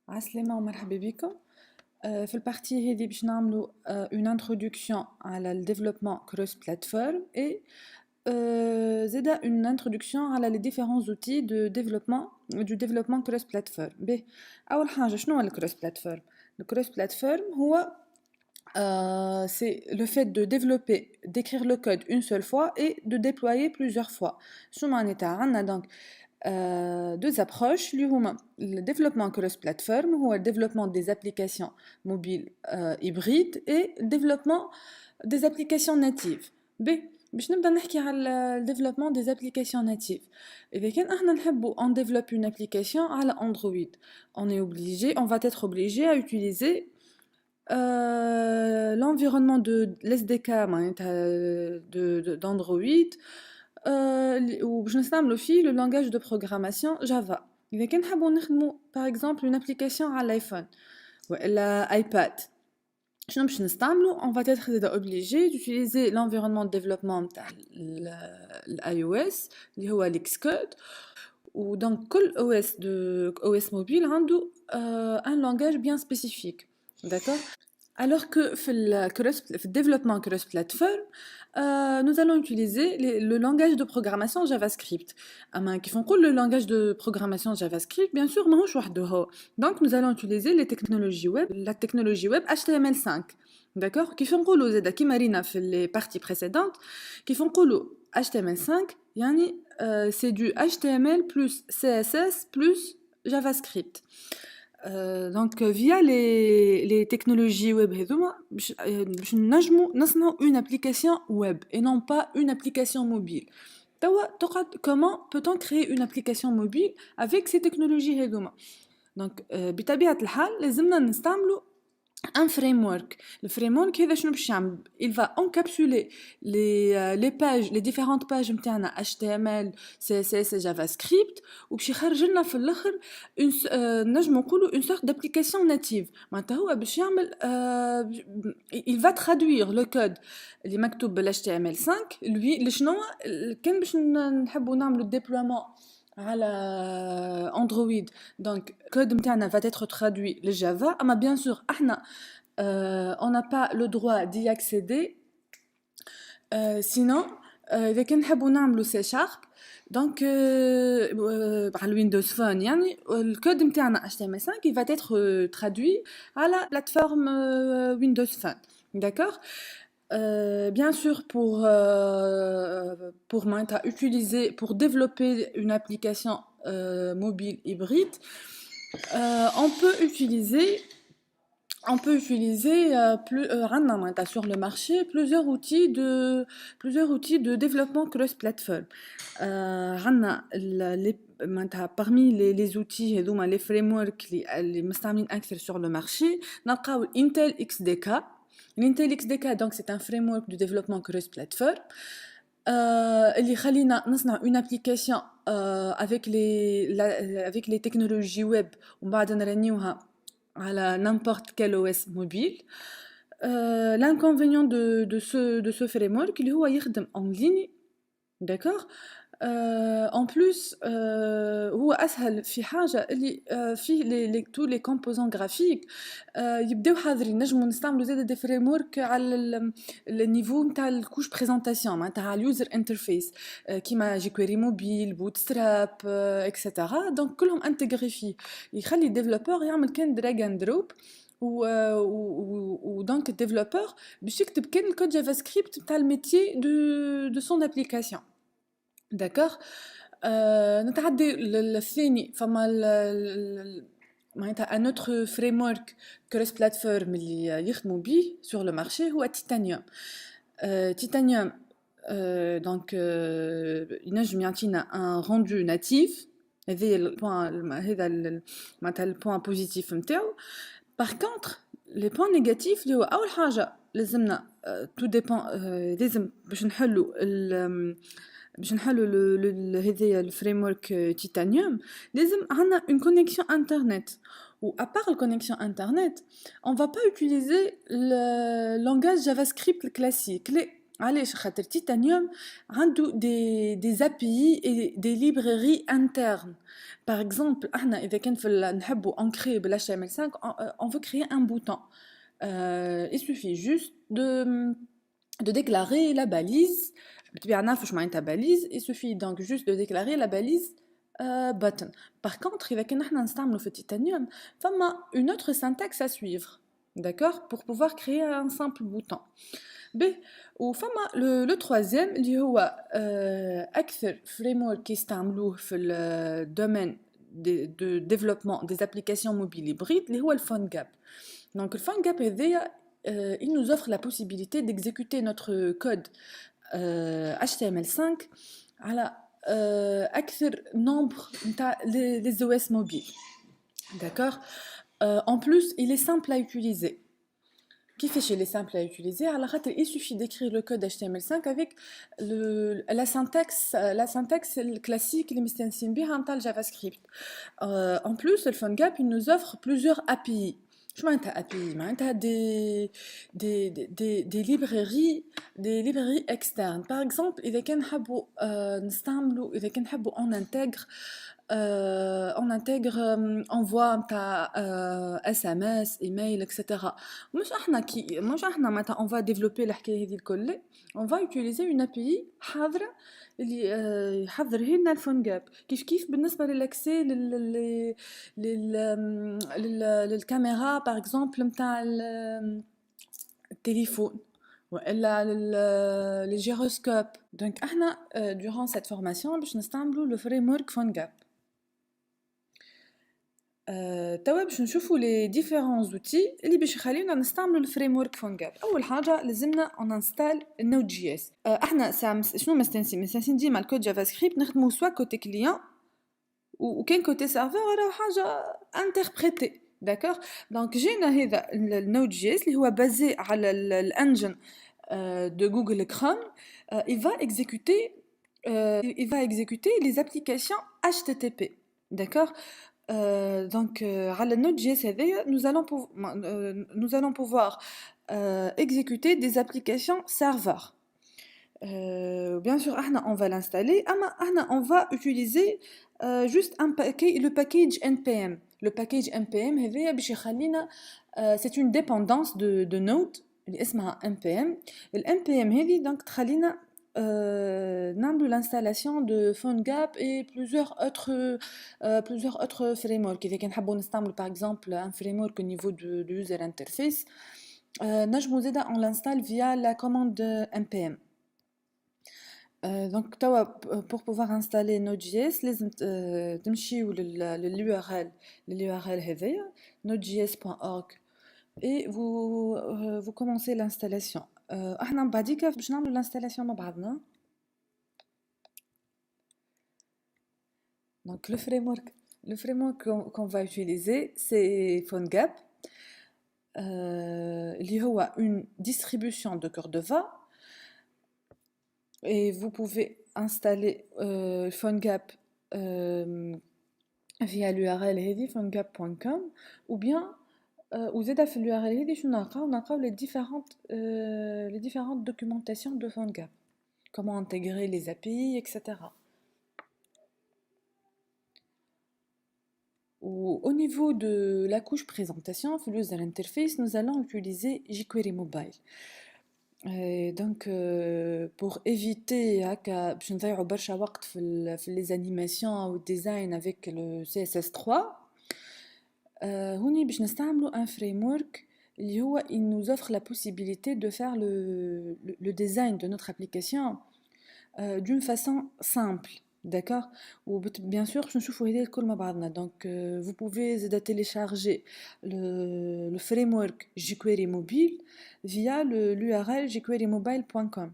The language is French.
عسلامة ومرحبا بكم. في البارتي هذه باش نعملوا une introduction على le développement cross platform et زادا une introduction على les différents outils de développement du développement cross platform. باهي أول حاجة شنو هو الكروس بلاتفورم؟ الكروس بلاتفورم هو c'est le fait de développer, d'écrire le code une seule fois et de déployer plusieurs fois. شنو معناتها عندنا donc deux approches اللي هما le développement cross-platform هو le développement des applications mobiles hybrides et le développement des applications natives. باش نبدا نحكي على le développement des applications natives. إذا كان احنا نحبوا on développe une application على Android, on va être obligé à utiliser l'environnement de l'SDK d'Android وباش نستعملوا فيه le langage de programmation Java. إذا كان نحبوا نخدموا par exemple une application على الايفون ولا ايباد شنو باش نستعملوا on va être obligé d'utiliser l'environnement de développement نتاع iOS اللي هو Xcode. ودونك كل OS mobile عنده un langage bien spécifique. D'accord. Alors que le développement cross-platform, nous allons utiliser le langage de programmation JavaScript. Qui font le langage de programmation JavaScript, bien sûr, ماهوش وحده. Donc, nous allons utiliser la technologie web HTML5. D'accord? Qui font qui marina fait les parties précédentes, qui font HTML5, yani, c'est du HTML plus CSS plus JavaScript. Donc via les technologies web باش نجمو نصنعوا une application web et non pas une application mobile. Comment peut-on créer une application mobile avec ces technologies هذوما؟ Donc بطبيعة الحال لازمنا نستعملوا un framework. Le framework هذا شنو باش يعمل؟ Il va encapsuler les pages, les différentes pages نتاعنا HTML, CSS et JavaScript وباش يخرج لنا في الاخر نجمو نقولوا une sorte d'application native. معناتها هو باش يعمل il va traduire le code اللي مكتوب بال HTML5 lui لشنو كان باش نحبوا نعملوا الديبلويمون على Android. Donc code نتاعنا va être traduit le Java. Mais bien sûr احنا on n'a pas le droit d'y accéder sinon إذا كان نحبوا نعملوا C Sharp donc على Windows Phone يعني الكود نتاعنا HTML5 il va être traduit à la plateforme Windows Phone. D'accord. Bien sûr pour développer une application mobile hybride on peut utiliser sur le marché plusieurs outils de développement cross-platform. Parmi les outils les frameworks اللي مستعملين أكثر sur le marché نلقاو Intel XDK. L'Intel XDK donc c'est un framework de développement cross-platform اللي خلينا نصنع une application avec les technologies web ومن بعد نرنيوها على n'importe quel OS mobile. L'inconvénient de ce framework اللي هو يخدم en ligne. D'accord. En plus هو أسهل في حاجة اللي فيه tous les composants graphiques يبداو حاضرين. نجمو نستعملوا زادا des framework على النيفو نتاع الكوش بريزنتاسيون معناتها على اليوزر انترفيس كيما jQuery موبيل بوتستراب etc. دونك كلهم انتغري فيه يخلي الديفلوبور يعمل كان دراج اند دروب ودونك الديفلوبور باش يكتب كان الكود جافا سكريبت نتاع الميتيي دو سون ابليكاسيون. D'accord. نتعدي للثاني فما معناتها un autre framework cross platform اللي يخدموا به sur le marché هو Titanium. Titanium donc ينجم يعطينا un rendu natif. هذا البوان هذا معناتها البوان بوزيتيف نتاعو. Par contre les points négatifs اللي هو أول حاجة لازمنا tout dépend لازم باش نحلوا هذايا الفريمورك تيتانيوم لازم عندنا une connexion internet. Ou à part la connexion internet, on va pas utiliser le langage JavaScript classique. علاش خاطر تيتانيوم عنده des API et des librairies internes. Par exemple احنا اذا كان في نحبوا ancrer بال HTML5 on veut créer un bouton. Il suffit juste de déclarer la balise. بتبيع نعرفوا شو معناتها balise. Il suffit donc juste de déclarer la balise button. Par contre اذا كان احنا نستعملوا في titanium فما une autre syntaxe à suivre, d'accord, pour pouvoir créer un simple bouton. B, وفما le troisième اللي هو أكثر framework كيستعملوه في le domaine de développement des applications mobiles hybrides اللي هو le PhoneGap. Donc le PhoneGap هذايا il nous offre la possibilité d'exécuter notre code HTML5 على أكثر nombre نتاع les OS mobiles. D'accord. En plus, il est simple à utiliser. كيفاش il est simple à utiliser على خاطر il suffit d'écrire le code HTML5 avec la syntaxe classique اللي مستانسين بها نتاع الجافاسكريبت. En plus, le PhoneGap il nous offre plusieurs API. شو معناتها API؟ معناتها des librairies externes. Par exemple, إذا كان نحبوا نستعملوا إذا كان نحبوا on intègre envoi نتاع SMS, email, etc. مش احنا معناتها on va développer الحكايه هذه الكل. On va utiliser une API حاضره اللي يحضر لنا الفونجاب كيف بالنسبه للاكسي للكاميرا باغ اكزومبل نتاع التليفون والا للجيروسكوب. دونك احنا durant cette formation باش نستعملوا le framework PhoneGap. توا باش نشوفوا لي ديفيرونس زوتي اللي باش يخليونا نستعملوا الفريم PhoneGap. اول حاجه لازمنا اون انستال النود جي اس. احنا شنو مستنسين ديما الكود جافا سكريبت نخدموا سوا كوتي كليون وكان كوتي سيرفر راه حاجه انتربريتي. داكوغ. دونك جينا هذا النود جي اس اللي هو بازي على الانجن de Google Chrome. Il va exécuter les applications HTTP. D'accord. Donc à la Node.js nous allons pouvoir exécuter des applications serveurs. Bien sûr on va l'installer mais on va utiliser juste le package npm. Le package npm c'est une dépendance de Node اللي اسمها npm. npm هذه donc تخلينا نعملوا l'installation de PhoneGap et plusieurs autres frameworks. إذا كان نحبوا نستعملوا par exemple un framework au niveau de user interface نجموا زادا on l'installe via la commande npm. Donc pour pouvoir installer Node.js لازم تمشيوا للURL هذايا nodejs.org et vous commencez l'installation. احنا من بعديك باش نعملوا l'installation مع بعضنا. Donc le framework qu'on va utiliser c'est PhoneGap. اللي هو une distribution de Cordova et vous pouvez installer PhoneGap via l'URL هذه phonegap.com ou bien وزادا في الURL هذه شنو نلقاو les différentes documentations de PhoneGap, comment intégrer les API, etc. Au niveau de la couche présentation, في user interface, nous allons utiliser jQuery Mobile. Donc pour éviter باش نضيعوا برشا وقت في les animations ou design avec le CSS3, هوني باش نستعملوا un framework اللي هو il nous offre la possibilité de faire le design de notre application d'une façon simple. D'accord. Ou bien sûr باش نشوفوا هذا الكل مع بعضنا. Donc vous pouvez زادا télécharger le framework jQuery mobile via l'URL jQuerymobile.com.